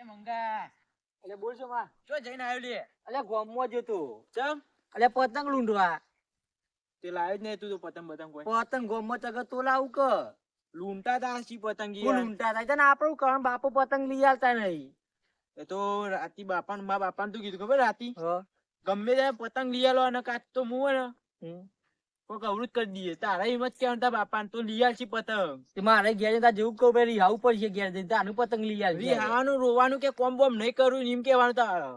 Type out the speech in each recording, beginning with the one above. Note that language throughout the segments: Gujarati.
એ મંગા એટલે બોલ છો માં ચો જઈને આવ્યો લે એટલે ગોમમાં જતો ચમ એટલે પતંગ લૂંટવા તે લાવ્યો જ નહીં તું તો પતંગ બતંગ કોઈ પતંગ ગોમમાં તગર તો લાવું કે લૂંટા તા હસી પતંગ હું યાર લૂંટા થાય છે ને આપણું કારણ બાપુ પતંગ લઈ આવતા નહીં એ તો રાતી બાપા ને બાપા તું કીધું ખબર રાતી હ ગમે ત્યાં પતંગ લઈ આલો અને કાચ તો મું હે ને હમ. કોક અવરું જ કરી દઈએ તારા હિંમત કેવાનું તારા બાપા તો લઈ આવશી પતંગ તે મારે ઘેર જતા જેવું કહું પેલી આવું પડશે ઘેર જઈને આનું પતંગ લઈ આવી રિહાવાનું રોવાનું કે કોમ બોમ નહીં કરવું એમ કેવાનું તારે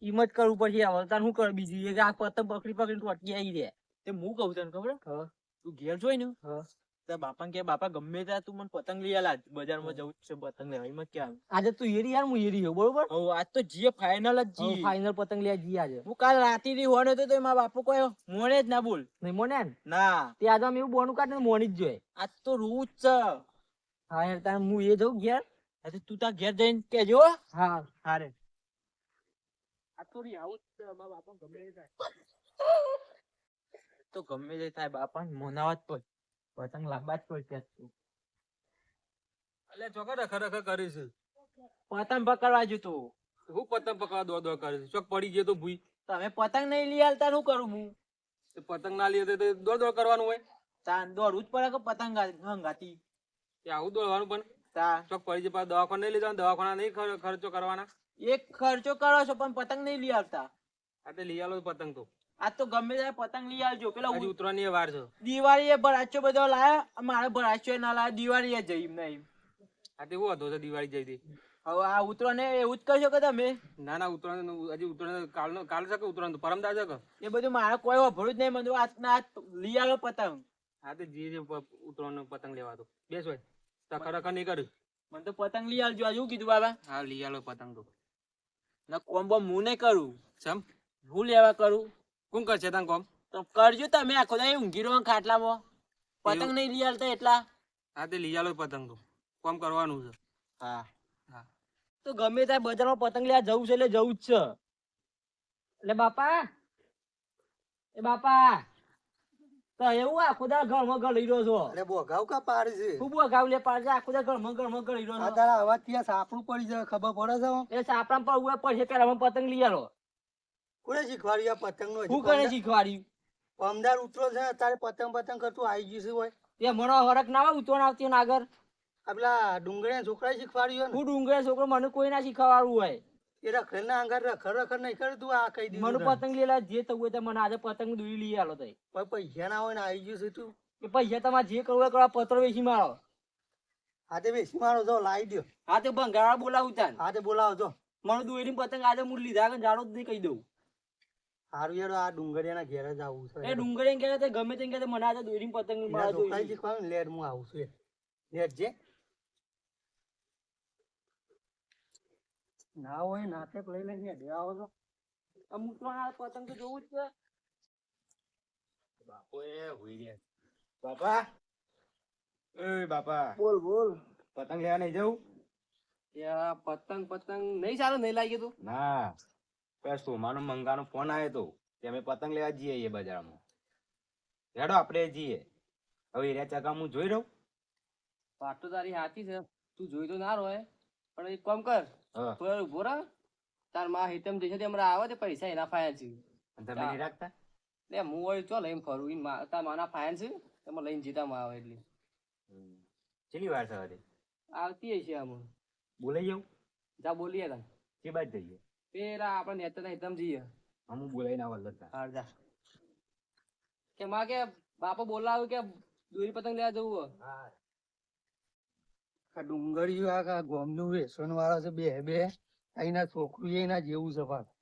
હિંમત કરવું પડશે હવે તાર શું કર બીજું એક આ પતંગ પકડી પકડીને ટોટકી આવી રે તે હું કહું તને ખબર હ તું ઘેર જોઈ ને હ તારા બાપા ને કે બાપા ગમે ત્યાં તું મને પતંગ લઈ આલા બજારમાં જવું જ છે પતંગ લેવા એમાં ક્યાં આજે તું એરી યાર હું એરી હો બરોબર હવે આજ તો જીએ ફાઇનલ જ જી ફાઈનલ પતંગ લેવા જઈએ આજે હું કાલ રાતી થી હોનો તો મારા બાપુ કોઈ મોને જ ના બોલ નહીં મોને ને ના તે આજે અમે એવું બોનું કાઢ ને મોની જ જોઈએ આજ તો રૂ જ છે હા યાર તાર હું એ જઉં ઘેર આ તો તું તાર ઘેર જઈને કેજો હો. હા હારે આ તો રી આવું જ છે મારા બાપા ગમે તે થાય તો ગમે તે થાય બાપા મોનાવા જ પડે પતંગ લાવવા જ પડે ત્યાં તું એટલે ચોકડ ખરેખર કરી છે પતંગ પકડવા જતો હું પતંગ પકડવા દોડ દોડ કરે છે ચોક પડી ગયો તો ભૂઈ તમે પતંગ નહીં લઈ આલતા શું કરું હું તે પતંગ ના લીધે તો દોડ દોડ કરવાનું હોય તા દોડવું જ પડે કે પતંગ હંગાતી તે આવું દોડવાનું પણ તા ચોક પડી જાય પાછું દવાખાને નહીં લીધા દવાખાના નહીં ખર્ચો કરવાના એક ખર્ચો કરો છો પણ પતંગ નહીં લઈ આવતા આ તે લઈ આલો પતંગ તો આજ તો ગમે ત્યારે પતંગ લઈ આવજો પેલા હજી ઉતરવાની એ વાર છે દિવાળી એ ભરાચો બધો લાયા મારે ભરાચો ના લાયા દિવાળી એ જઈ નહીં આ તે શું હતો છે દિવાળી જઈ હતી હવે આ ઉતરાને એવું જ કરશો કે તમે ના ના ઉતરાણ હજી ઉતરાણ કાલ છે કે ઉતરાણ પરમદાર છે કે એ બધું મારે કોઈ વાપરું જ નહીં બધું આજના આજ લઈ આલો પતંગ હા તે જે ઉતરાણ પતંગ લેવા તો બેસ હોય તો ખરેખર નહીં કર્યું મને તો પતંગ લઈ આવજો આજુ કીધું બાબા હા લઈ આલો પતંગ તો ના કોમ્બો હું નહીં કરું સમ હું લેવા કરું કોણ કરશે તને કોમ તો કરજો તમે આખો દાડો ઊંઘી રહો ખાટલામાં પતંગ નહીં લઈ આવતા એટલા હા તે લઈ આલો પતંગ તો કોમ કરવાનું છે હા હા તો ગમે ત્યાં બજારમાં પતંગ લેવા જવું છે એટલે જવું જ છે એટલે બાપા એ બાપા તો એવું આખો દા ઘરમાં ગળી રહ્યો છો અરે બોગાવ કા પાડી છે ખૂબ ગાવ લે પાડે આખો દા ઘરમાં ગળી રહ્યો આ છો તારા અવાજ થી સાપડું પડી જાય ખબર પડે છે એ સાપડા પર ઉભા પડશે કે અમે પતંગ લઈ આલો કોને શીખવાડ્યું આ પતંગ નો હું કરે શીખવાડ્યું પમદાર ઉતરો છે તારે પતંગ કરતું આવી ગયું છે હોય એ મને હરક ના આવે ઉતરણ આવતી ને આગળ આ પેલા ડુંગળીયા છોકરા શીખવાડ્યું હું ડુંગરે છોકરો મને કોઈ ના શીખવાડવું હોય ને એ રખડ ના અંગાર રખડ નહીં કરે તું આ કહી મને દીધું પતંગ લેલા જે થવું હોય તે મને આજે પતંગ દોરી લઈ આલો તઈ પણ પૈસા ના હોય ને આવી ગયું છે તું એ પૈસા તમારે જે કરવું હોય કરો પત્રો વેચી મારો હાથે બેસી મારો જો લાવી દો હા તે ભંગારા બોલાવું તાન હાથે બોલાવો જો મને દોરી પતંગ આજે હું લીધા કે જાડો જ નહીં કહી દઉં હારું યાર આ ડુંગળીયા ઘેર જ આવું છે એ ડુંગળી કે તે ગમે તે કે મને આજે દોરી પતંગ એના મારા છોકરા દોરી શીખવાડું ને લેટ હું આવું છું લેટ જે ના હોય નાતે લઈ લઈને બે આવો છો અમુક તો આ પતંગ તો જોવું જ છે બાપો એ હોઈ ગયા બાપા એ બાપા બોલ બોલ પતંગ લેવા નહીં જવું યા પતંગ નહીં સારું નહીં લાગ્યું તું ના પેલા સોમાનો મંગાનો ફોન આવ્યો તો કે અમે પતંગ લેવા જઈએ એ બજારમાં હેડો આપણે જઈએ હવે એરિયા ચકા હું જોઈ રહું વાત તો તારી સાચી છે તું જોઈ તો ના રોય પણ એક કામ કર હા તું ઉભો રહે તાર માં હિતમ જશે તે હમણાં આવે તે પૈસા એના ફાયર છે અને તમે નહીં રાખતા લે હું વળી ચો લઈને ફરું ઈન તાર માના ફાયર છે એમાં લઈને જીતા માં આવે એટલે કેટલી વાર થવા દે આવતી હશે આમ બોલાઈ જાઉં જા બોલીએ તને કે બાદ જઈએ પેલા આપણે નેતા હિતમ જઈએ હું બોલાઈને આવા લગતા હાર જા કે માં કે બાપા બોલાવ્યું કે દોરી પતંગ લેવા જવું આ ડુંગળીયું આ ગોમનું વેસણ વાળા છે બે બે અહીંના છોકરું એના જેવું છે પાછું.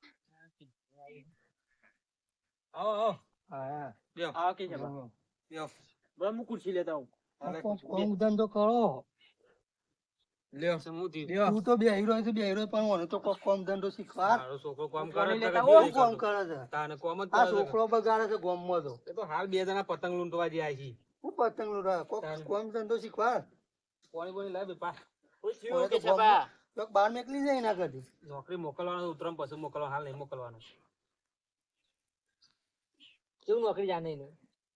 આવો આવો હા લ્યો આવો કે હા. લ્યો બરાબર હું ખુરશી લેતા હું કોમ ધંધો કરો લ્યો શું થયું તું તો બે હીરો છે બે હીરો પણ મને તો કોક કોમ ધંધો શીખવાડ મારો છોકરો કામ કોને કરે લેતા છે હો? કે શું નહીં કોમ કરતો? કરે છે તાને કોમ જ આ કરે છે. છોકરો બગાડે છે ગોમમાં તો એ તો હાલ બે જણા પતંગ લૂંટવા ગયા છે હું પતંગ નું કોક કોમ ધંધો શીખવાડ કોણી બોણી લાવ બેપા મને તો ગોમમાં કોક બહાર નીકળી જાય એના કરતી નોકરી મોકલવાનો ઉતરમ પછી મોકલવાનો હાલ નહીં મોકલવાનો કેવું નોકરી જાણે એનું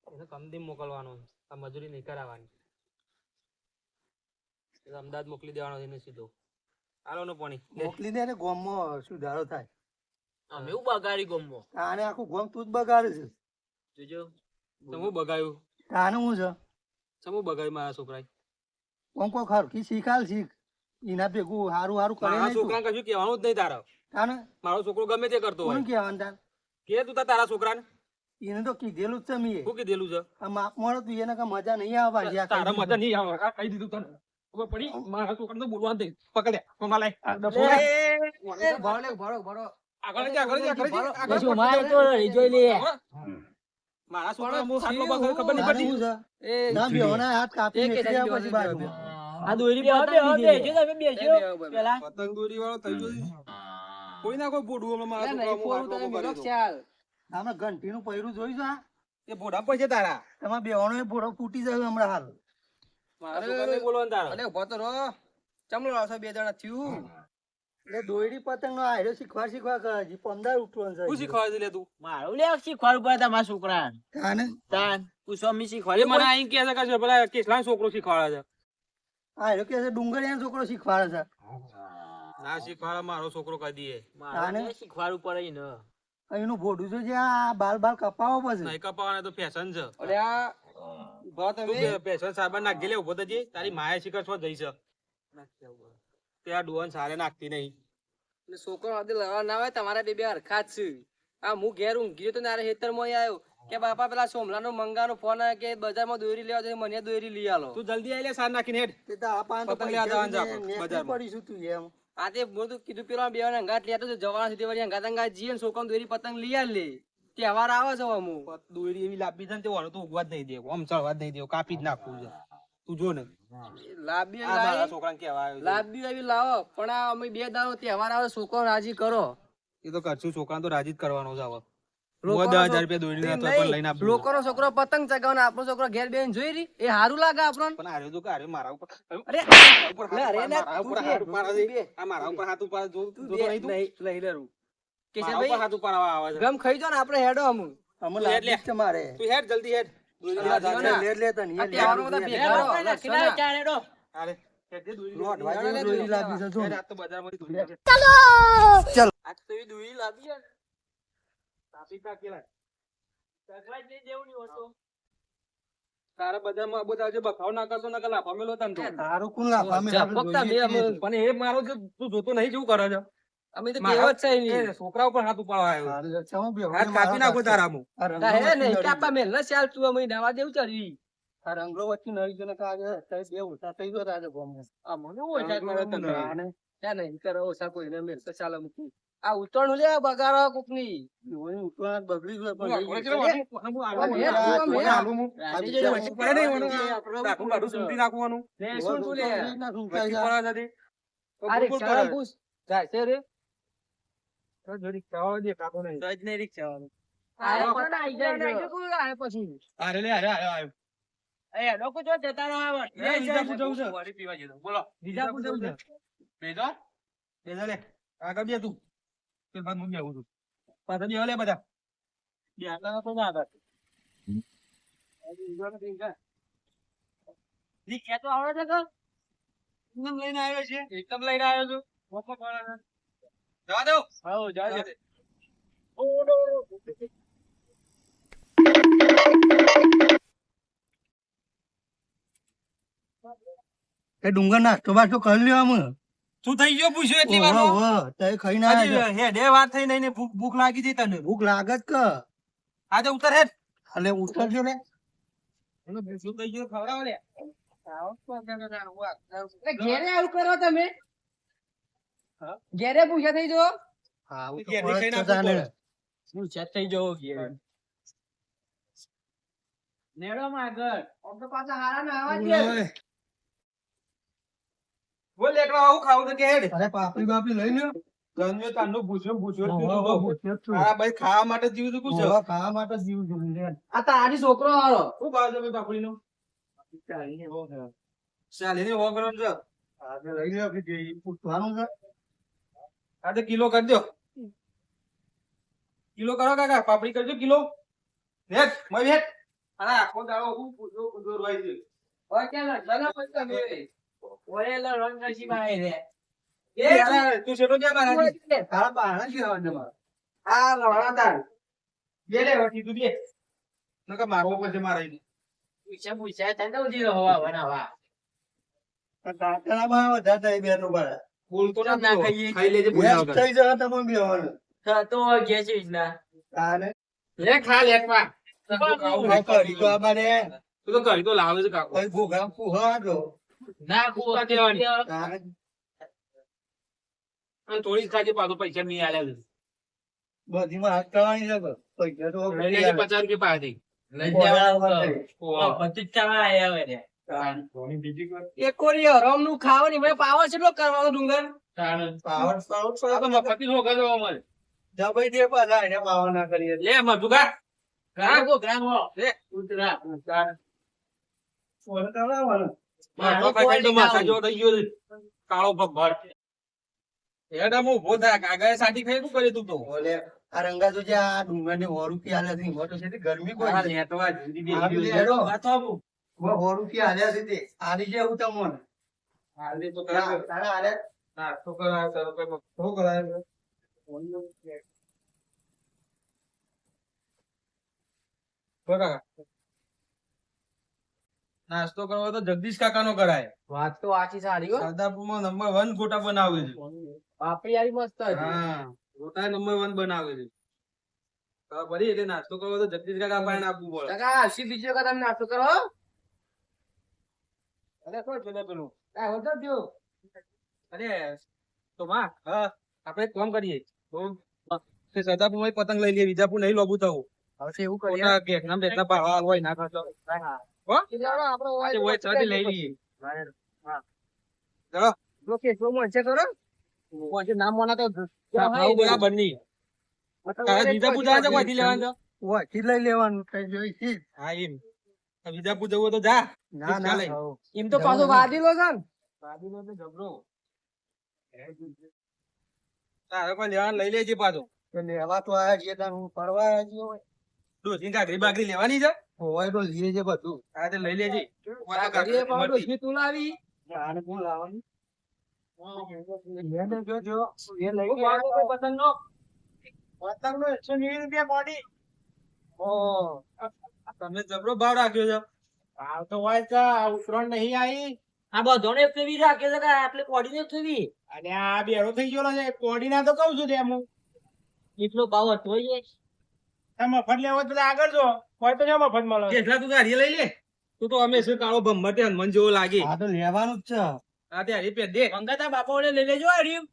એને કમદી મોકલવાનો આ મજૂરી નહીં કરાવવાની એને અમદાવાદ મોકલી દેવાનો એને સીધો હાલો નું પાણી મોકલીને એને ગોમમાં સુધારો થાય. અમે એવું બગાડી ગમો આને આખું ગોમ તું જ બગાડે છે. જોજો સમું બગાયું આને હું છે સમું બગાયું મારા છોકરાએ કોમ કોઈ ખરખી શીખાલ શીખ એના ભેગું હારું હારું કરે મારા નહીં તું. છોકરાને કશું કહેવાનું જ નહીં તારે તાને મારો છોકરો ગમે તે કરતો હોય કોને કહેવાનું તાન? કે તું તારા છોકરાને એને તો કીધેલું જ છે મેં. શું કીધેલું છે આ માપ મળે તું એને કાંઈ મજા નહીં આવે ભાઈ. આ તારા કહી મજા નહીં આવે આ કહી દીધું તને ખબર પડી મારા છોકરાને તો બોલવા દે પકડે કોમા લાય આ ડફો લાય. આગળ જા, આગળ જા, આગળ જા, આગળ જો જા. મારે તો જોઈ લે મારા છોકરાને હું હાથ પકડ ખબર નહીં તાને પડતી હું છે? ના બેહોના હાથ કાપી નીકળી આવે પછી બાજુમાં. આ દોરી પતંગ બેજો તમે બેજો પેલા પતંગ દોરી વાળો થઈ ગયો કોઈ ના કોઈ બોડું હમણાં મારા છોકરા હું હાથ પકડ કર્યો. આમાં ઘંટીનું પૈરું જોયું છે આ? એ બોડા પર છે તારા તમારા બેહોનો એ ભોળો ફૂટી જાય હમણાં હાલ. મારા છોકરાને બોલવાનું તારા એટલે દોયડી પતંગ નો આયરો શીખવા કરે છે. 15 ઉઠવાનું છે. શું શીખવાડે છે લે તું મારું લે શીખવાડું પડે તમારા છોકરા તાને તાન પૂછો અમે એ શીખવાડે મને આઈ કહે છે કે પેલા કેસલાનો છોકરો શીખવાડે છે આયરો કે છે ડુંગળિયાનો છોકરો શીખવાડે છે. ના શીખવાડે મારો છોકરો કહી દઈએ મારું લે શીખવાડવું પડે ને અહીંનું ભોડું છે જે આ બાલ બાલ કપાવો પછી. નહીં કપાવાના તો ફેશન છે તું ફેશન સાબન નાખી લે ઉભો થજે તારી માયા શીખર છો જઈ છે ત્યાં ડુવન સારે નાખતી નહીં છોકરો હદે લડવા ના હોય તમારા બે હરખા જ છે. આ હું ઘેર ઊંઘી તો નારે ખેતરમાં આવ્યો કે બાપા પેલા સોમલાનો મંગાનો ફોન આવ્યો કે બજારમાં દોરી લેવા જાય મને દોરી લઈ આલો. તું જલ્દી આઈ લે સાર નાખીને હેડ તે તો આ પાન તો પતંગ લેવા પૈસા જવાનું છે આપણે નેકળી બજારમાં. પડીશું તું એમ. આ તે હું તો કીધું પેલા બે અંગાત લેતો તો જવાના સુધી વળી અંગાત અંગાત જીએ ને છોકરાને દોરી પતંગ લઈ આલ લે તહેવાર આવે છે અમુ દોરી એવી લાંબી છે ને તે વાળો તો ઉગવા જ નહીં દેવો આમ ચડવા જ નહીં દેવો કાપી જ નાખવું છે તું જો ને લાંબી આ મારા છોકરાને કહેવા આવ્યો છે. લાંબી આવી લાવો પણ આ અમે બે દાડો તહેવાર આવે છોકરો રાજી કરો. એ તો કરશું છોકરાને તો રાજી જ કરવાનો છે હવે લોકોનો 10,000 રૂપિયા દોરી ના તો પણ લઈને આપજો. લોકોનો છોકરો પતંગ ચગાવવાનો આપણો છોકરો ઘેર બેન જોઈ રહી એ હારું લાગે આપણને. પણ હાર્યો તો કે હાર્યો મારા ઉપર અરે ઉપર લે, અરે, લે, મારા ઉપર તું હાથ બે, ઉપાડે તું છે. બે. આ મારા ઉપર હાથ ઉપાડે જો તું જો દે, નહીં તું નહીં, લઈ લેરું. મારા ઉપર કેશવભાઈ, હાથ ઉપાડવા આવે છે ગમ ખાઈ જો ને આપણે હેડો અમુ. અમે લે, લાગી લે. જ છે મારે. તું હેડ જલ્દી હેડ દોરી આ લેવા જો જા. ને. લે લે તને, આ લે, તહેવારમાં લે, બધા લે. ભેગા રહો. લક્ષણા. ચારેડો હાલે હેડ દે દોરી લોટ લેવા. વાજી લે, દોરી લે, લાગી છે જો. હેડ, આ તો બજારમાંથી દોરી લાગે. આ તો એવી દોરી લાવી છે ને. કાપી કાકેલા. સગવાજ નહીં દેવું નહીં હોતું તારા બજારમાં આબો તાજો બખાવ ના કરતો નકર લાફા મેલો તને તો. તારું કોણ લાફા મેં ઝપકતા આપણે બે જોઈએ અમે. છીએ. પણ એ મારો જે તું જોતો નહીં જેવું કરે છે અમે તો મારા- કહેવત છે એની. એ છોકરા ઉપર હાથ ઉપાડવા આવ્યો તારે છે હું બેહોને હાથ કાપી મારા નાખો તારા મું. આ તા હે રંગલો ને વચ્ચે કાપા નડી મેલ ને ચાલ તું અમે નવા દેવું ચડવી. ગયો. આ રંગલો વચ્ચે નડી ગયો ને કાગે તારે બે ઉઠા થઈ ગયો તારે ગોમમાં. આ મને ઓછા કરે તને. આને ત્યાં નહીં કરે ઓછા કોઈને મેલ તો ચાલો મૂકી. આ ઉતરણું લે બગાડો કોકની. ઓય ઉઠવા બગડી ગયો હું પણ આખો લઈ ચલો ગયો. વાળું. હું આ આલું હે, હું. તું કોને હે. આલું હું? રાજી આ જોડે વચ્ચે પડે નહીં મને. આપણે રાખું બારું સૂંટી નાખવાનું. લે શું તું લે. ના શું વચ્ચે થાય પડે નથી. તો આ બોલ બોલ રિક્ષાવાળા કરે. પૂછ. જાય છે રે. તો જરીક ખાવા દે, કાપો નહીં. સજ ને રિક્ષાવાળો. આયો આયો પણ આઈ જાય આયો છે. કોઈ આયો પછી. અરે લે, અરે, અરે, અરે. એ લોકો જો જતા રહો આવે એ વિજાપુર જવું છે. વાડી પીવા જતો. બોલો. વિજાપુર જવું છે. બેજો. બેજો લે. આગળ બે તું. પેલ બાદ હું બી આવું છું. પાછા બે લે બધા. બે આગળ તો ના આગળ. રિક્ષા તો આવડે છે કે એકદમ લઈને આવ્યો છે. એકદમ લઈને આવ્યો છું. મોકો પડે છે. જવા દો. હા જવા દે. એ ડુંગર નાસ્તો બાસ્તો કરી લ્યો આમ. શું થઈ ગયો પૂછ્યું એટલી ઓહો, વારમાં? ઓહો, તઈ ખાઈને આયા છો. હજી હેડે વાર થઈ નહીં ને ભૂખ લાગી હતી તને. ભૂખ લાગે જ કે આજે ઉતર હેડ. એટલે ઉતરજો ને. શું થઈ ગયું ખવડાવો લે. એટલે ઘેરે આવું કરો તમે. ઘેરે પૂછ્યા થઈ જો. હા હું તો ઘેર ફરજ નીકળીને છે તાને. આપવું હું સેટ થઈ જવો ઘેર નેડો માં આગળ આમ તો પાછા હારા ના આવા જ. ઓય, બોલ એકલો આવું ખાવું તો કે હેડ. અરે પાપડી બાપડી લઈ લ્યો. ગમ્યો તારનું પૂછ્યું પૂછ્યું જ ઓહો, કીધું તો. પૂછ્યો જ છું. તારા ભાઈ ખાવા માટે જીવ તો પૂછ્યો. ઓહો, ખાવા માટે જીવ જોઈ લે. આ તારી છોકરો વાળો. શું ભાવ છે ભાઈ પાપડીનો? ચાલીને સો ગ્રામ છે. આજે લઈ લ્યો કે જે પૂછવાનું છે. આ તો કિલો કરજો. કિલો કરો કાકા પાપડી કરજો કિલો. હેડ મય હેડ. અરે આખો દાડો હું પૂછો રોઈ છે. ઓય કે લડવાના પૈસા મેળે. ઓય લો રંગ નસી માં રે તું શેઠો ક્યાં મારાથી? તારા બહાના જ કહેવાનું તમારે. આ લવાણા તાર. બે લે વટી તું બે. નકર મારવો પડશે મારે. પણ તાતાના બહાર વધારે થાય બે તો બહાર. બોલતો ના ના ખાઈએ. ખાઈ લેજે વ્યસ્ત બોલ્યા વગર. થઈ જશે તમે બેવાનું. તારે લે ખા લે ખા. આ કરી તો અમારે તું તો કરી તો લાવે છે કાકો. કોઈ ભૂખા ફુહા તો. તારે અને થોડી જ ખાજે પાછો પૈસા નહીં આલ્યા છે. બધી માં હાથ કરવાની છે કે પૈસા તો લઈ લેજે 50 રૂપિયા પાસેથી. બીજી કોઈ એક કોરી હરામ નું ખાવાની મને પાવર કેટલો કરવાનો ડુંગર પાવર તો મફતી નો કરજો અમારે. જબાઈ દે પાછા એને પાવર ના કરીએ. લે મધુકા ફોન કરાવવાનો. માથા જેવો થઈ ગયો છે. કાળો ભગવાન હેડ આમ ઉભો થા કાગાએ સાટી ખાઈ શું કર્યું તું તો ઓલે આ રંગા તો જે આ ડુંગર ને 100 રૂપિયા આલ્યા છે એમાં તો છે તે ગરમી કોઈ આ છે. લેટવા જુદી બે આ ગયું છે. લેટો. આ તો આવું. 100 રૂપિયા આલ્યા છે તે આલી જે હું તમને હાલ દે તો કરાવે. તારા આલ્યા નાસ્તો કરાવે તારો કઈ મગફળો કરાવે. બરાબર. નાસ્તો કરવો તો જગદીશ કાકા નો કરાય. વાત તો આછી સારી હો સરદારપુરમાં નંબર 1 ગોટા બનાવે છે. પાપડી યારી મસ્ત હતી હા ગોટા નંબર 1 બનાવે છે. તો ફરી એટલે નાસ્તો કરવો તો જગદીશ કાકા પાસે આપવું પડે. કાકા આવશે બીજો વખત તમે નાસ્તો કરો હો. અરે કોઈ પેલા પેલું કાંઈ વધો દ્યો. અરે તો માં હા આપણે એક કામ કરીએ તો સરદારપુરમાં પતંગ લઈ લઈએ વિજાપુર નહીં લોબુ થવું. હવે એવું કરીએ ખોટા કેકના બેકના ભાવા હોય ના કરતો એટલે હાલો આપણે આજે હોય ચાટી લઈ લઈએ. પેલો કેસરો મોંચે કરો પછી નામ મોના તો ભાવ બરાબર નહીં. તારે વિજાપુર જવા છે કોઈથી લેવાનું છે? વાંચી લઈ લેવાનું કઈ જોઈ છે હા એમ વિજાપુર જવું હોય તો જા. ના ના લઈ. એમ તો પાછો વાદીલો છે ને બાજુનો તો જબરો. તારે કોઈ લેવાનું લઈ લેજે પાછો. તો લેવા તો આયા છીએ તાર હું ફરવા આયા છીએ હોય. ડોસી કાકરી બાકરી લેવાની છે? હોય તો લઈએ છે બધું હા તે લઈ લેજે. ઘડીએ પાછો ડોશી તું લાવી આને કોણ લાવવાનું એને જોજો એ લઈ હું ભાવ કોઈ પતંગનો પતંગનો 120 રૂપિયા મોડી તમે જબરો ભાવ રાખ્યો છે. ભાવ તો હોય છે ઉતરણ નહીં આવી આ બધોને ફેવી રાખે છે કે આટલે કોડીને ફેવી અને આ બેડો થઈ ગયો છે કોડીના તો કહું છું તે હું એટલો ભાવ હતો એ મફત લેવો તો આગળ જો હોય તો મફત મળે કેટલા તું ગાડી લઈ લે. તું તો અમે શું કાળો ભમ્મટે હનુમાન જેવો લાગે. આ તો લેવાનું જ છે આ તે હારી પહેર દે. મંગાતા બાપાઓને લઈ લેજો હરીમ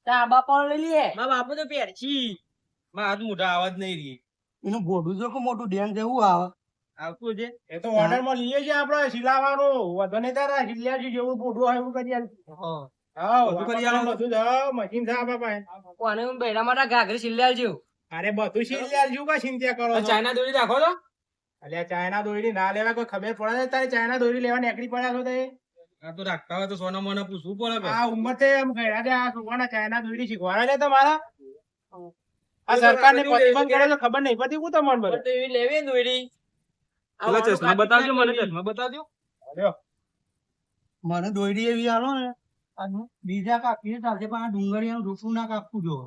તા બાપાઓને લઈ લઈએ મારા બાપુ તો પહેરછી માં હાથ મોઢા આવાજ નહીં રહી. એનું બોડું જો કે મોટું ડેમ જેવું આવે આવતું છે. એ તો ઓર્ડર માં લઈએ છીએ આપણે સિલાવાનું વધુ નહીં તારા સિલ્યા જેવું બોડું હોય એવું કરી હા બધું કરી આલો. બધું જ મશીન છે આપણા પાસે કોને હું બેડા માટે ઘાઘરી સિલ્લાલ જેવું અરે બધું સિલ્યા જેવું કા ચિંતા કરો છો? ચાઇના દોરી રાખો તો અલ્યા ચાઇના દોરી ના લેવા કોઈ ખબર પડે છે તારે ચાઇના દોરી લેવા નીકળી પડ્યા છો તે આ તો રાખતા હોય તો સોના મોના પૂછવું પડે કે. આ ઉંમર તે એમ ગયા છે આ છોકરાને ચાઇના દોરી શીખવાડે છે તમારા આ સરકારને પ્રતિબંધ કરે છે ખબર નહીં પડતી હું તમને બધું તો એવી લેવી ને દોરી પેલા ચશ્મા બતાવજો મને ચશ્મા બતાવજો. મને દોરી એવી આલો ને અને બીજા કાપીએ ચાલશે પણ આ ડુંગળીનું રૂપું ના કાપવું જો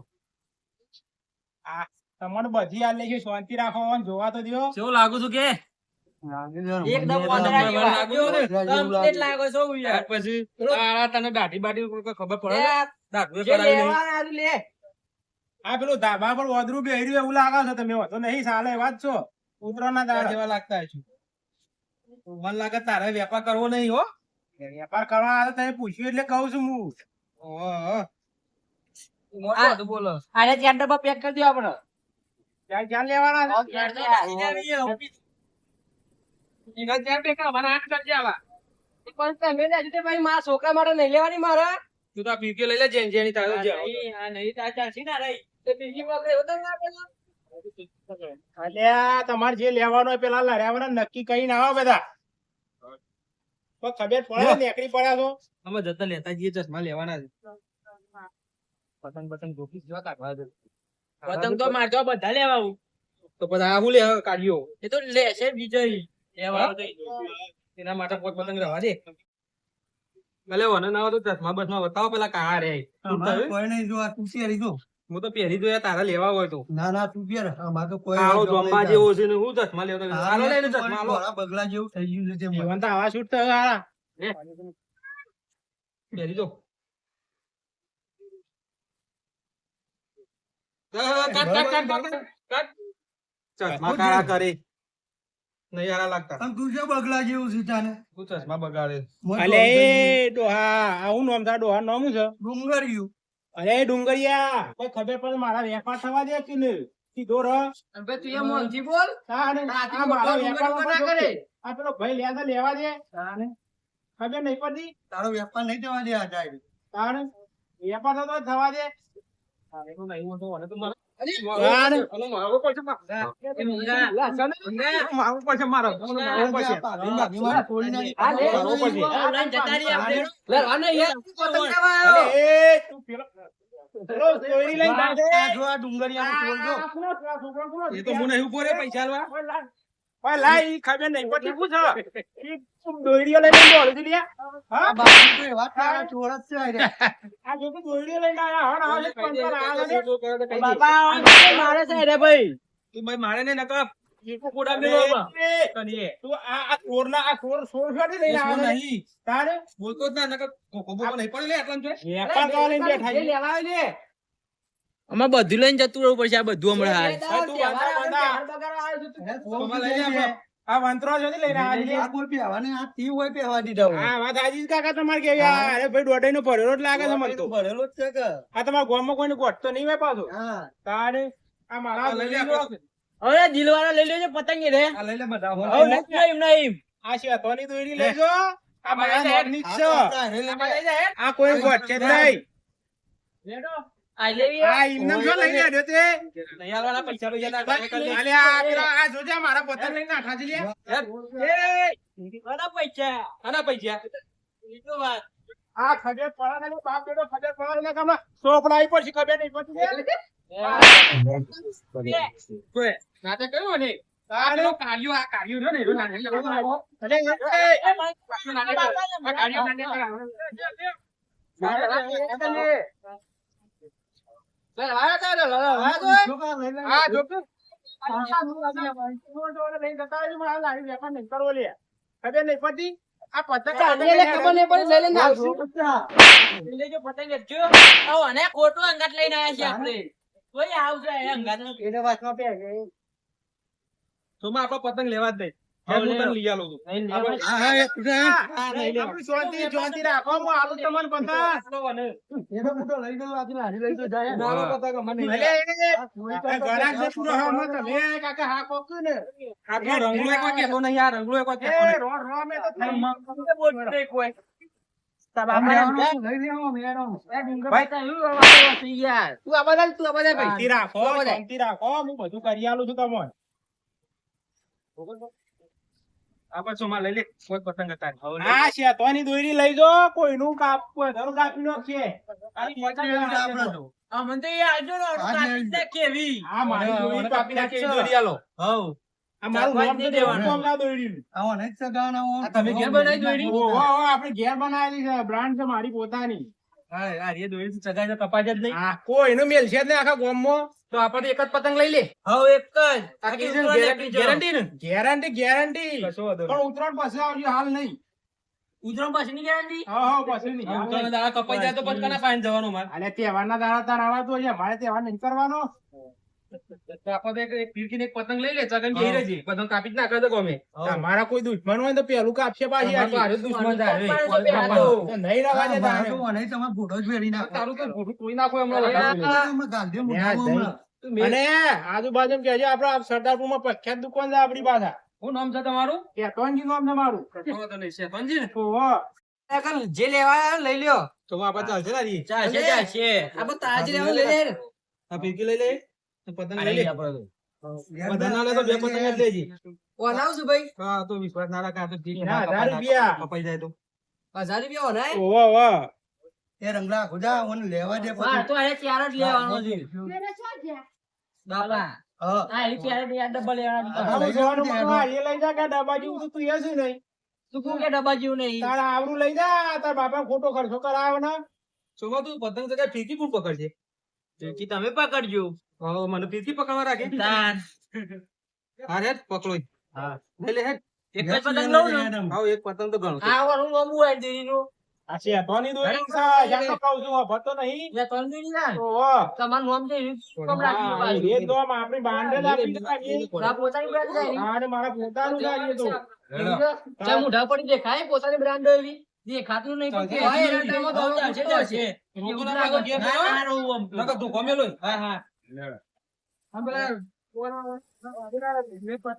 આ તમારે બધી આ લઈ શાંતિ રાખો અને જોવા તો દો કેવું લાગુ છું કે એકદમ વાંદરા જેવા લાગ્યો ને કમ્પ્લીટ લાગ્યો છો યાર પછી આ તને દાઢી બાઢી કોઈ ખબર પડે ને? દાઢી જે કરાવી નહીં. લેવા આરું લે આ પેલું ધાબા પર વધરું બેહર્યું એવું લાગે છે તમે તો નહીં ચાલે એવા જ છો ઉતરાના તારા દાડા જેવા લાગતા હશું. મને લાગે તારે વેપાર કરવો નહીં હો. વેપાર કરવા આવે તમે પૂછ્યું એટલે કહું છું હું ઓહો. મોટું બોલો આને ચાર ડબ્બા પેક કરી દો આપણે ક્યાં ક્યાં લેવાના છે? એના ચાર ટેકા મને આઠ કરજે આવા. પણ તમે લેજો તે ભાઈ મારા છોકરા માટે નહીં લેવાની મારા તું તો આ પીકે લઈ લે જેની જેની તારે જે આવે. આ નહીં તા ચાલશી ના રહી તો બીજી વખત એવું તો ના કરજો. અલ્યા તમારે જે લેવાનો હોય પેલા લડ્યા વગર નક્કી કરીને આવો બધા તો ખબર પડે ને નીકળી પડ્યા છો અમે જતા લેતા જઈએ ચશ્મા લેવાના છે. પતંગ પતંગ જોખી જેવા કાઢવા છે. પતંગ તો મારજો બધા લેવા આવું તો પછી આ હું લે કાઢ્યો એ તો લેશે બીજો લેવા એના માટે પોત પતંગ રવા દે. ભલે વને ના હોય તો ચશ્મા બસમાં બતાવો પેલા કાળા રે અમારે કોઈ નહીં જો આ તું પહેરી જો. હું તો પહેરી દઉં યાર, તારા લેવા હોય તો ના ના તું પહેર અમારે તો કોઈ કાળો નહીં. જોંબા જેવો છે ને હું ચશ્મા લેતો હા, હાલો લઈને તું ચશ્મા હાલો. ધોળા બગલા જેવું થઈ ગયું છે તે મને. જીવન તો આવા શૂટ થયો હારા પહેરી દો. ચશ્મા કાળા કરે નહીં હારા લાગતા. આમ તું છે બગલા જેવું છે તાને. તું ચશ્મા બગાડે. મોય અલે ડોહા એ ડોહા આવું નામ છે ડોહા નામ છે. ડુંગરિયું. અરે ડુંગરિયા કોઈ ખબર પડે મારા વેપાર થવા દે કે ને સીધો રહ. અને ભાઈ તું એ મોંઘી બોલ તાને રાતે આ મારો મોટો વેપાર ડુંગળી ના કરે. આ પેલો ભાઈ લેતા લેવા દે તાને ખબર નહીં પડતી. તારો વેપાર નહીં થવા દે આ જાય. તાને વેપાર તો થવા દે. તારે તો નહીં મોટો અને તો મારે અરે, તાને અને મારો પછી એ મુંગા. મારું પડશે મારો મારું પડશે. ભાગીમાં તોડી નાખી. આ લે. મારું પડશે. આ લઈને જતા રહીએ આપણે. લે, આને યાર, પતંગ લેવા અરે આવ્યો. એ તું પેલો ચોરી લઈને જા દે. આ જો આ ડુંગરિયાનું તોડ જો. આ કોનો છે? આ છોકરો કોનો છે? એ તો મને એવું પોરે પૈસા આલવા. ઓય લાય ઈ ખબર નહીં પડતી પૂછ. ઈ તું દોરીઓ લઈને બોલ છે લ્યા. આ હા બાજુ તો એવા તારા ચોર જ છે આ રહ્યા. આ જો તો દોરીઓ લઈને આયા હણ આવે પંચર આવે ને. બાપા મારે છે રે ભાઈ. તું ભાઈ મારે ને નકા ઈકો કોડા મેલો તું આ ચોરના આ ચોર ચોર છોડી લઈને આવે નહીં તારે બોલતો જ ના નકા કોકો બોકો નહીં પડે લે એટલા છે વેપાર કરવા લઈને બેઠા એ છે. લેવા આવે ને. અમારે બધું લઈને જતું રહેવું પડશે આ બધું હમણાં એ હાલ. દાડો તું વાંધા તહેવાર વાંધા. બગાડવા આવ્યો છું તું. હે, કોણ કોમાં લઈ લે છે? આપણે. આ વંતરો જોતી લઈને આવે છે. આ કોઈ પહેવા નહીં, આ તી હોય પહેવા દીધા હોય. હા વાત હાજી છે કાકા તમારે કેવી આ અરે ભાઈ દોઢાઈ નો ભરેલો જ લાગે છે મને તો. ભરેલો જ છે કે? આ તમારા ગામમાં કોઈને ગોઠતો નહીં હોય પાછો હા. તારે આ મારા લઈ લે આ હવે દિલવાળા લઈ લેજો પતંગ રે. લઈ લે બધા હવે નથી નહીં નહીં. શેતોની દોરી લેજો આ મારા નોટની જ આ છે. તો આપણે લઈ લે. આ કોઈ ગોઠશે જ નહીં. લેડો. આ લેવી. આ ઇનામ શું લઈને આવ્યો તે? નહીં હાલવાના પૈસા પૈસા ના કાઢે કરી લે. અલે આ પેલા આ જોજે આ મારા પતંગ લઈને નાખા છે લે. એ ઘણા પૈસા. આના પૈસા બીજું વાત. આ ખબર પડે ને બાપ બેટો ખબર પડે ને કામ સોપડા આવી પડશે ખબર નહીં પડતી. કોઈ નાટક કર્યું ને તારે કાર્યો આ કાર્યો રહ્યો ને એનો નાટક કરવાનો. અલે એ એ ભાઈ. પાછું નાટક કરે. આ કાર્યો નાટક કરવાનો. લે, લાયા તા લે, લાયા તો. જો કા લઈ લે. આ જો કે લઈને જતા રહેજો, મારે લારી વેપાર નહીં કરવો લે. ખબર નહીં પડતી આ પતંગ ચાંદી લે, ખબર નહીં પડી, લઈ લઈને આવશું. પચાસ. લઈ લેજો પતંગ લેજો. આવો, અને ખોટું અંગાત લઈને આવ્યા છીએ આપણે. તોય આવશે એ અંગાત. એને વાસમાં પહેરી. સોમાં આપણો પતંગ લેવા જ નહીં. હું તને લઈ આલું છું. નહીં લેવા. હા, હા, એક તું હા, આપણી શાંતિ રાખો હું આલું તમને પતંગ. એનો મોટો લઈ ગયો, આથી નાની લઈ ગયો જાય. નાનો પતંગ અમને નહીં. અલે, આ કોઈ આ પણ ઘરાક પતંગ જતું રહો, આમાં તમે કાકા હા કોક્યું ને. આપણો રંગલો એક વાર કહેતો નહીં યાર, રંગલો એક વાર કહેતો એ નહીં. રો રો મે તો થઈ. બોલતે કોઈ. આ મેળાનું લઈ લેવો, મેળાનું. ભાઈ તો એવું વાળો છે યાર. તું આ બધા તું આ બધા ભાઈ. શાંતિ રાખો, શાંતિ રાખો, હું બધું કરી આલું છું તમને. આ પાછો માં લઈ લે કોઈ પતંગ હતા નહીં. આ શેતવાની દોરી લઈ જો કોઈનું વધારું કાપી નાખશે. આપણે તો. આ મને તો એ આજુ નો કાપી દે કેવી. આ મારી દોરી કાપી નાખશે. દોરી આલો. હઉ. આ મારું ચાકવા જ નામ નહીં તો દેવાનું. કોમ ના દોરીનું. આવો નહીં સગાવાના, આવો. આ તમે ઘેર બનાવી દોરી? ઓહો, આપણે ઘેર બનાવેલી છે બ્રાન્ડ છે મારી પોતાની. હા આ રે દોરી તો ચગાઈ તો કપાય જ નહીં. આ કોઈનું મેલશે જ નહીં આખા ગામમાં. તો આપણે એક જ પતંગ લઈ લે. હવે એક જ. આ બાકી કીધું ઉતરવા ગેરંટી નીકળી ગેરંટી ને. Guarantee guarantee. કશો વાંધો નહીં. પણ ઉતરાણ પછી આવજો હાલ નહીં. ઉતરણ પાછળની ગેરંટી. હા હા પછી નહીં. આ ઉત્તરાયણના દાડા કપાઈ જાય તો પછી કના પાસે જવાનું મારે? અલે તહેવારના દાડા તાર આવતું હોય મારે તહેવાર નહીં કરવાનો. તો આપણે તો એક ફીરકીને એક પતંગ લઈ લે ચગન ઘેર રહેજે. પતંગ કાપી જ નાખે તો ગમે. તમારા કોઈ દુશ્મન હોય તો પેલું કાપશે પાછી અમારે તો હારી. હારે દુશ્મન થાય રે. તો નહીં રવા દે મારે તો તારે. મને તમારે ભૂડો જ વેરી નાખો. તારું તો ભૂખું તોડી નાખો હમણાં વધારે. અમે ગાંધી મોઢામાં હમણાં. તું મેં- અને આજુબાજુ કહેજો આપડે સરદારપુરમાં પ્રખ્યાત દુકાન છે આપડી પાસે. શું નામ છે તમારું? કેતવાનજી નામ છે મારું. કશો વાંધો નહીં. શેઠાણજી ને? ઓહો. જે લેવા આવ્યો લઈ લ્યો. તો આપણે ચાલશે ને હરી? ચાલશે ચાલશે. આ બધું તાજી લેવાનું લઈ લે. આ ફીરકી લઈ લે. તો પતંગ લઈ લે. ઘેર બધા ના લે તો બે પતંગ જ લેજે. ઓનાવ છું ભાઈ. હા તો વિશ્વાસ ના રાખે આ તો ઠીક. ના, 1000 રૂપિયા. કપાઈ જાય તો 1000 રૂપિયા ઓનાય? ઓહો ઓહો. એ રંગલા ખુદા મને લેવા દે મારે પછી. તો આ ચાર જ લેવાનો છે. બાબા. હા. આ એ ચાર જ યાર ડબ્બા લેવાના છે. આવું જોવાનું મનમાં એ લઈ જા કે ડબ્બા જેવું તો તું એ છે નહીં. તું કોણ કે ડબ્બા જેવું નહીં તારા આવડું લઈ જા તાર બાપા ખોટો ખર્ચો કરાવે ને સોમા તું પતંગ જગ્યાએ ફીરકી કોણ પકડશે ફીરકી તમે પકડજો હવે મને ફીરકી પકડવા રાખે તાન. હા હેડ પકડો હા. લઈ લે હેડ એક જ પતંગ લઉં ને આવ એક પતંગ તો ઘણું આ વાળું લાંબુ હોય દેરીનું આ શેઠોની દોરી છે જેમ તો કહું છું ભરતો નહીં એટલે ત્રણ દેરી ના ઓહો તમારું નામ છે કેમ રાખ્યું હા, પાછું? એ તો આમ આપણી બાંધે જ આપી દેવાની. આ પોતાની brand છે એની. હા, અને મારા પોતાનું છે એ તો ચા મોઢા પડી દેખાય પોતાની બ્રાન્ડ એવી દેખાતું નહીં પણ કે હોય એરંડામાં તો ચાલશે, ચાલશે. રોકો એવું ના લાગે. ઘેર ના, ગયો? ના, રહું આમ. નકર તું ગમેલો હા, હા. આ પેલા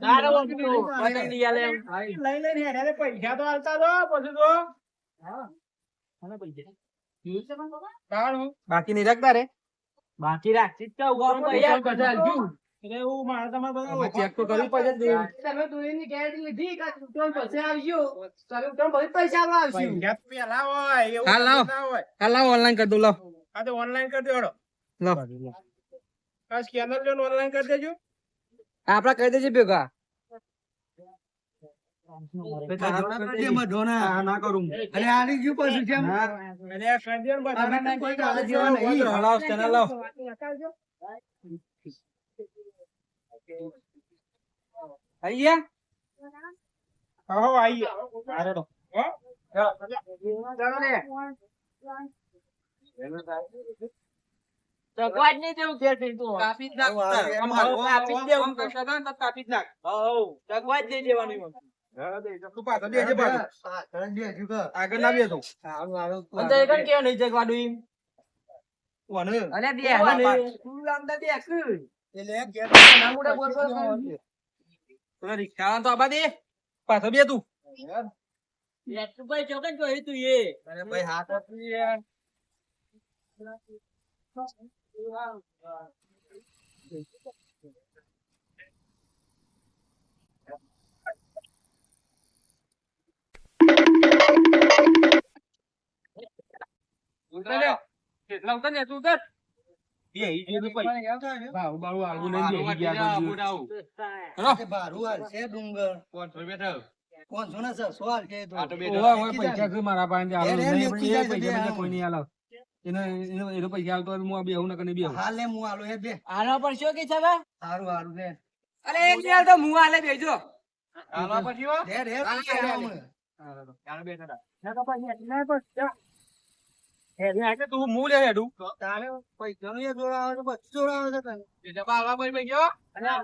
ના, રહું આમ તો. પતંગ લઈ આલે એમ. લઈ લઈને હેડે પૈસા તો આલતા દો પછી તો બાકી નહીં રાખતા રે બાકી રાખતી જ તો ઉગાડું તો યાર બધા આલજો. એટલે એવું મારે તમારે બધા ચેક તો કરવી પડે જ ને. તમે દોરીની guarantee લીધી કે ઉતરણ પછી આવજો. તમે ઉતરણ પછી પૈસા આપવા આવજો. પૈસા તો પેલા હોય એવું હા, લાવો. ના હોય હા લાવ ઓનલાઈન કરી દઉં લાવ આ તો ઓનલાઈન કરી દેજો લાવ આ સ્કેનર જો ઓનલાઈન કરી દેજો આપડા કહી દેજે ભેગા ના કરું અને આની ગયું પાછું કેમ અને આ કરી દેજો ને બધા કોઈ કાગળ જેવા નહીં. લાવ સ્કેનર લાવ આઈ ગયા હા હો આઈ ગયો. હો? ચકવા જ નહીં દેવું ઘેર થી તું. કાપી જ નાખ આમ કાપી જ દેવું. કાપી જ નાખ ચકવા જ નહીં દેવાનું એમાં. તું પાછો બેસજે પાછો આગળ ના બેસો અંદર એક જ કેવું નહીં ચકવાનું એમ. કોને અરે બે હાલે. તું લાંબા બે કર. નામુડા બોલ બોલ કર. પેલા રિક્ષાવાળાને તો આબા દે પાછો બે તું એટલું ભાઈ ચોકન કહ્યું તું એ. અરે ભાઈ હાથ કેટલા ઉતર ને તું ઉતર બાળું આવું નહીં બેસી ગયા પૈસા છે મારા પાસે આલો નહીં પણ એ પૈસા બીજા કોઈ નહીં આલો એનો પૈસા આવતો હોય તો હું આ બેહું નકર નહીં બેહું આના પર શું કે છે હવે? અરે એક યાર તો મું આલે બેજો આલો પછી હો તું મું લે હેડું એ જબા આવા ભાઈ ભાઈ ગયો અને આ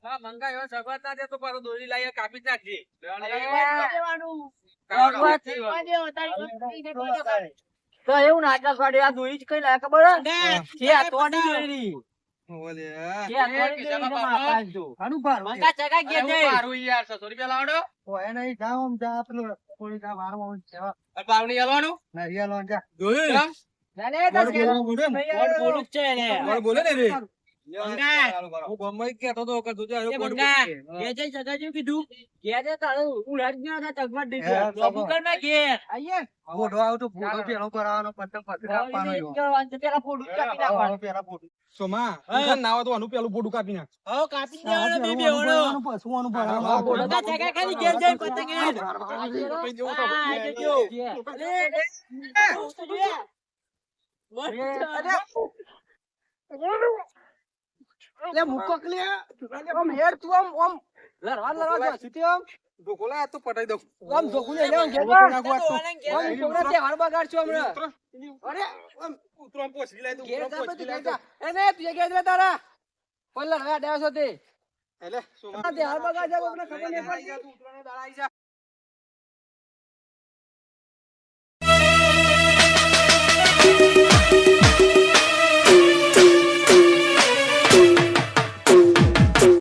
હા મંગાયો સગવડ ના દે તો પાછો દોરી લાવીએ કાપી જ નાખજે તો એવું નાટક કાઢે આ દોરી જ કઈ લાગે ખબર હે? છે આ તોડી દોરી. છે આ તોડી દોરી છે મારા પાસે જો. મંગા ચગા ઘેર જઈ. યાર 600 રૂપિયા લાવડો અને પાવની આલવાનું જોયું ચાલે દસ કે બોલું જ છે ને. બોલે ને રે મંગા હું ગમે કેતો તો કે તું એ મંગા કે જઈ સગા જેવું કીધું કે જે તારું ઉડાડ ગયો હતા ચગવા દીધો લોબુ કર મે ઘેર આઈએ કરવાનું છે પેલા ફોડું કાપી નાખવાનું. સોમા તું ના આવે તો આનું પેલું બોડું કાપી નાખ હવે કાપી દેવાનો બે બેવડો. મંગા ચગા ખાલી ઘેર જઈ પતંગ હેડ. આ જજો. ઢોકોલા તો પટાઈ દો ઉતરો પોછડી લાય તું ઉતરો પોછડી લાય એટલે સોમા ખબર નહીં પડતી. તું ઉતરાને દાડા આઈ જા